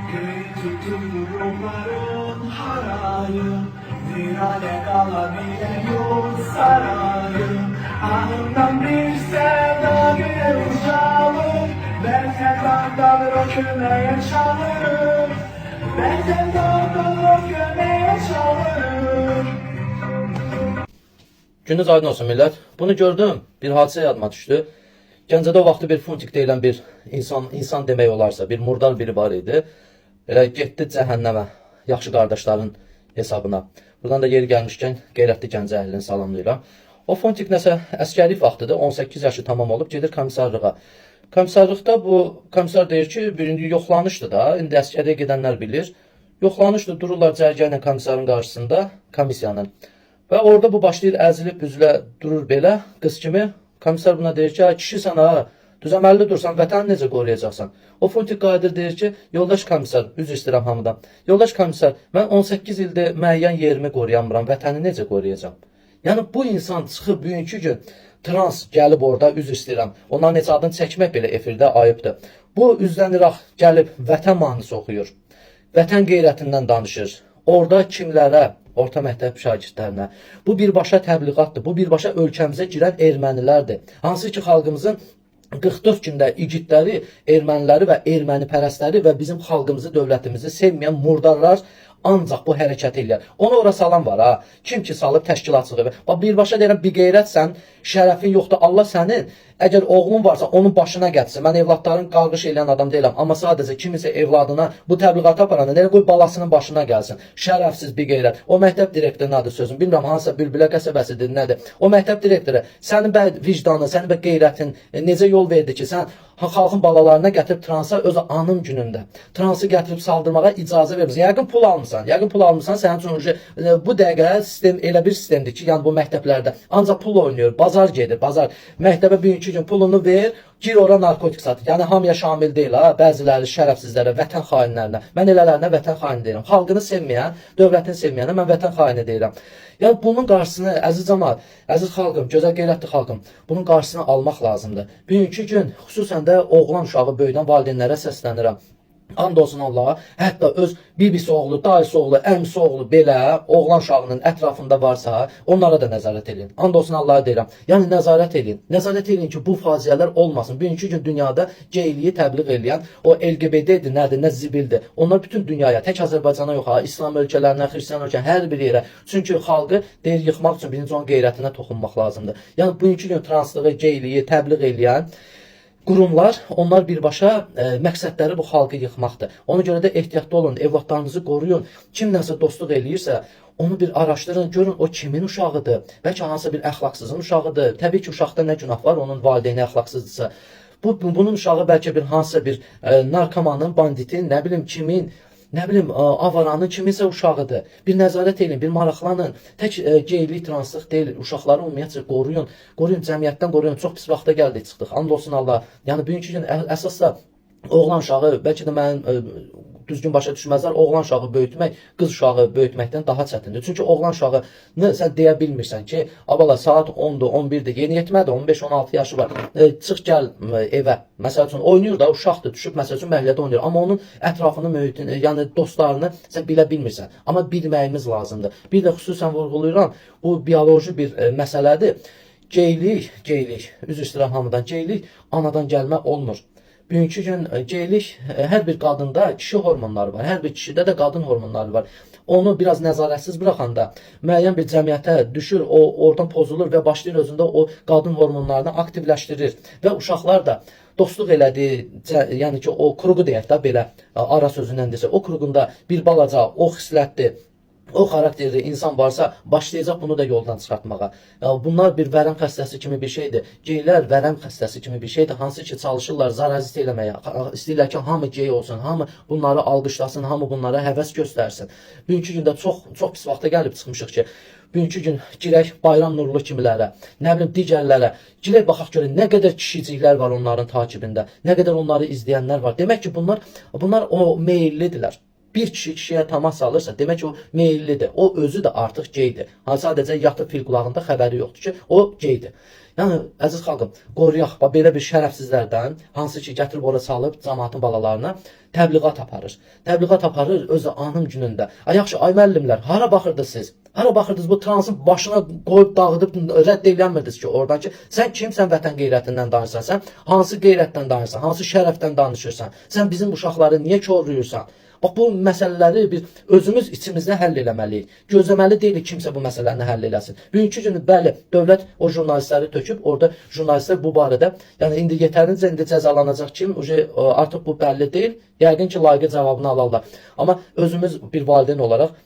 Tutulurumların harayı, virane kalabilen yol sarayı. Anından bir sevda güne uçalım, benden dağılır o kümeye çalırım. Benden dağılır o kümeye çalırım. Gününüz aydın olsun millət. Bunu gördüm, bir hadisə yadıma düşdü. Gəncədə o vaxtı bir Funtik deyilən bir insan demək olarsa, bir murdar biri var idi. Elə getdi cəhənnəmə, yaxşı qardaşların hesabına. Buradan da yeri gəlmişkən qeyrətli Gəncə əhlini salamlayıram. O Funtik nəsə əskərlik vaxtıdır, 18 yaşı tamam olub, gedir komissarlığa. Komissarlıqda bu komissar deyir ki, birinci yoxlanışdı da, indi əskəriyə gedənlər bilir. Yoxlanışdı, dururlar cərgə ilə komissarın qarşısında, komissiyanın. Və orada bu başlayır əzilib büzülə durur belə, qız kimi. Komissar buna deyir ki, kişi sən ha, düzəməlli dursan, vətəni necə qoruyacaqsan? O Funtik qayıdır deyir ki, yoldaş komissar, üzr istəyirəm hamıdan. Yoldaş komissar, mən 18 ildir müəyyən yerimi qoruyamıram, vətəni necə qoruyacam? Yəni bu insan çıxıb bugünkü gün trans gəlib orada, üzr istəyirəm. Onların heç adını çəkmək belə efirdə ayıbdır. Bu üzdən İraq gəlib vətən mahnısı oxuyur. Vətən qeyrətindən danışır. Orada kimlərə? Orta məktəb şagirdlərinə. Bu birbaşa təbliğatdır. Bu birbaşa ölkəmizə girən ermənilərdir. Hansı ki xalqımızın 44 gündə igidləri, erməniləri və ermənipərəstləri və bizim xalqımızı, dövlətimizi sevməyən murdarlar ancaq bu hərəkət edirlər. Onu ora salan var ha. Kim ki salıb təşkilatçılığı. Bax birbaşa deyirəm, bir qeyrətsən, şərəfin yoxdur. Allah sənin əgər oğlun varsa onun başına gətirsin. Mən evladların qarğış edən adam deyiləm, amma sadəcə kimisə evladına bu təbliğatı aparanda nerə qoy balasının başına gəlsin. Şərəfsiz bir qeyrət. O məktəb direktoru nədir sözüm? Bilmirəm hansısa Bülbülə qəsəbəsidir, nədir? O məktəb direktoru sənin vicdanın, sənin qeyrətin necə yol verdi ki, sən xalqın balalarına gətirib transa öz anım günündə transı gətirib saldırmağa icazə vermirsən. Yəqin pul almısan. Yəqin pul almısan. Sənin üçün bu dəqiqə sistem elə bir sistemdir ki, yəni bu məktəblərdə ancaq pul oynayır, bazar gedir, bazar. Məktəbə bugünkü gün pulunu ver, gir ora narkotik satır. Yəni hamıya şamil deyil ha, bəziləri şərəfsizlərə, vətən xainlərinə. Mən elələrinə vətən xaini deyirəm. Xalqını sevməyən, dövlətini sevməyənə mən vətən xaini deyirəm. Yəni bunun qarşısını əziz cəmaət, əziz xalqım, gözəl qeyrətli xalqım, bunun qarşısını almaq lazımdır. Bugünkü gün xüsusən də oğlan uşağı böyüdən valideynlərə səslənirəm. And olsun Allaha, hətta öz bibisi oğlu, dayısı oğlu, əmisi oğlu belə oğlan uşağının ətrafında varsa, onlara da nəzarət edin. And olsun Allaha deyirəm. Yəni nəzarət edin. Nəzarət edin ki, bu faciələr olmasın. Bugünkü gün dünyada geyliyi təbliğ edən o LGBT-dir, nədir, nə zibildir. Onlar bütün dünyaya, tək Azərbaycana yox ha, İslam ölkələrinə, Xristian ölkələrə, hər bir yerə. Çünki xalqı deyir yıxmaq üçün birinci onun qeyrətinə toxunmaq lazımdır. Yəni bugünkü gün translığı, geyliyi təbliğ edən qurumlar, onlar birbaşa məqsədləri bu xalqı yıxmaqdır. Ona görə də ehtiyatlı olun, evladlarınızı qoruyun. Kim nəsə dostluq eləyirsə, onu bir araşdırın, görün o kimin uşağıdır. Bəlkə hansısa bir əxlaqsızın uşağıdır. Təbii ki, uşaqda nə günah var, onun valideyni əxlaqsızdırsa. Bunun uşağı bəlkə bir hansısa bir narkomanın, banditin, nə bilim kimin, nə bilim avaranın kiminsə uşağıdır. Bir nəzarət edin, bir maraqlanın. Tək geylik, translıq deyil, uşaqları ümumiyyətcə qoruyun. Qoruyun, cəmiyyətdən qoruyun. Çox pis vaxta gəldik, çıxdıq. And olsun Allah. Yəni bugünkü gün əsasda oğlan uşağı, bəlkə də mənim düzgün başa düşməzlər, oğlan uşağı böyütmək, qız uşağı böyütməkdən daha çətindir. Çünki oğlan uşağını sən deyə bilmirsən ki, abala saat 10-dur, 11-dir, yeni yetmədir, 15-16 yaşı var, çıx gəl evə. Məsəl üçün oynayır da, uşaqdır, düşüb məsəl üçün məhəllədə oynayır. Amma onun ətrafını, mühitini, yəni dostlarını sən bilə bilmirsən. Amma bilməyimiz lazımdır. Bir də xüsusən vurğulayıram, bu bioloji bir məsələdir. Geylik, üzr istəyirəm hamıdan, geylik anadan gəlmə olmur. Bugünkü gün geylik hər bir qadında kişi hormonları var, hər bir kişidə də qadın hormonları var. Onu biraz nəzarətsiz buraxanda müəyyən bir cəmiyyətə düşür, o oradan pozulur və başlayır özündə o qadın hormonlarını aktivləşdirir. Və uşaqlar da dostluq elədi, yəni ki o kruqu deyək də belə ara sözündən desə, o kruqunda bir balaca o xislətli, o xarakterli insan varsa başlayacaq bunu da yoldan çıxartmağa. Bunlar bir vərəm xəstəsi kimi bir şeydir. Geylər vərəm xəstəsi kimi bir şeydir. Hansı ki çalışırlar zarazit eləməyə. İstəyirlər ki hamı gey olsun, hamı bunları alqışlasın, hamı bunlara həvəs göstərsin. Bugünkü gündə çox pis vaxta gəlib çıxmışıq ki, bugünkü gün girək Bayram Nurlu kimilərə, nə bilim digərlərə, girək baxaq görək nə qədər kişiciklər var onların takibində, nə qədər onları izləyənlər var. Demək ki bunlar o meyillidirlər. bir kişi kişiyə təmas salırsa, demək ki, o meyillidir. O özü də artıq geydir. Sadəcə yatıb fil qulağında xəbəri yoxdur ki, o geydir. Yəni, əziz xalqım, qoruyaq belə bir şərəfsizlərdən, hansı ki, gətirib ora salıb cəmaatın balalarına təbliğat aparır. Təbliğat aparır özü anım günündə. Yaxşı, ay müəllimlər, hara baxırdınız siz? Hara baxırdınız bu transın başına qoyub dağıdıb rədd edilməmirdiniz ki, oradan ki, sən kimsən vətən qeyrətindən danışırsan, sən hansı qeyrətdən danışırsan, hansı şərəfdən danışırsan, sən bizim uşaqları niyə korluyursan? Bax, bu məsələləri biz özümüz içimizdə həll eləməliyik. Gözləməli deyilik kimsə bu məsələni həll eləsin. Bugünkü günü, bəli, dövlət o jurnalistləri töküb, orada jurnalistlər bu barədə, yəni indi yetərincə indi cəzalanacaq kim, artıq bu bəlli deyil, yəqin ki, layiqli cavabını alarlar. Amma özümüz bir valideyn olaraq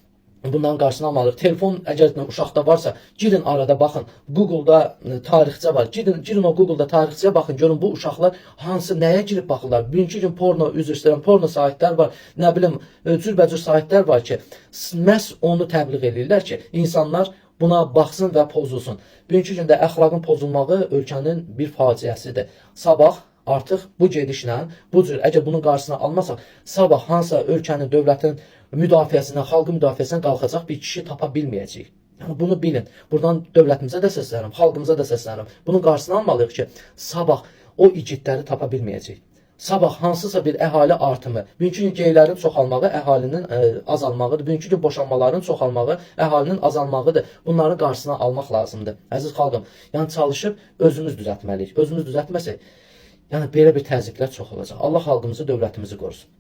bundan qarşısını almalıyıq. Telefon əgər uşaqda varsa, girin arada baxın. Google-da tarixçə var. Girin o Google-da tarixçəyə baxın. Görün bu uşaqlar hansı nəyə girib baxırlar. Bugünkü gün porno, üzr istəyirəm, porno saytlar var. Nə bilim, cürbəcür saytlar var ki, məhz onu təbliğ edirlər ki, insanlar buna baxsın və pozulsun. Bugünkü gündə əxlaqın pozulmağı ölkənin bir faciəsidir. Sabah artıq bu gedişlə, bu cür, əgər bunun qarşısını almasaq, sabah hansısa ölkənin, dövlətin müdafiəsindən, xalqın müdafiəsindən qalxacaq bir kişi tapa bilməyəcəyik. Yəni, bunu bilin. Buradan dövlətimizə də səslənirəm, xalqımıza da səslənirəm. Bunun qarşısını almalıyıq ki, sabah o igidləri tapa bilməyəcəyik. Sabah hansısa bir əhali artımı, bugünkü gün geylərin çoxalmağı əhalinin azalmağıdır. Bugünkü gün boşanmaların çoxalmağı əhalinin azalmağıdır. Bunların qarşısını almaq lazımdır. Əziz xalqım, yəni çalışıb özümüz düzəltməliyik. Özümüz düzəltməsək, yəni belə bir təzyiqlər çox olacaq. Allah xalqımızı, dövlətimizi qorusun.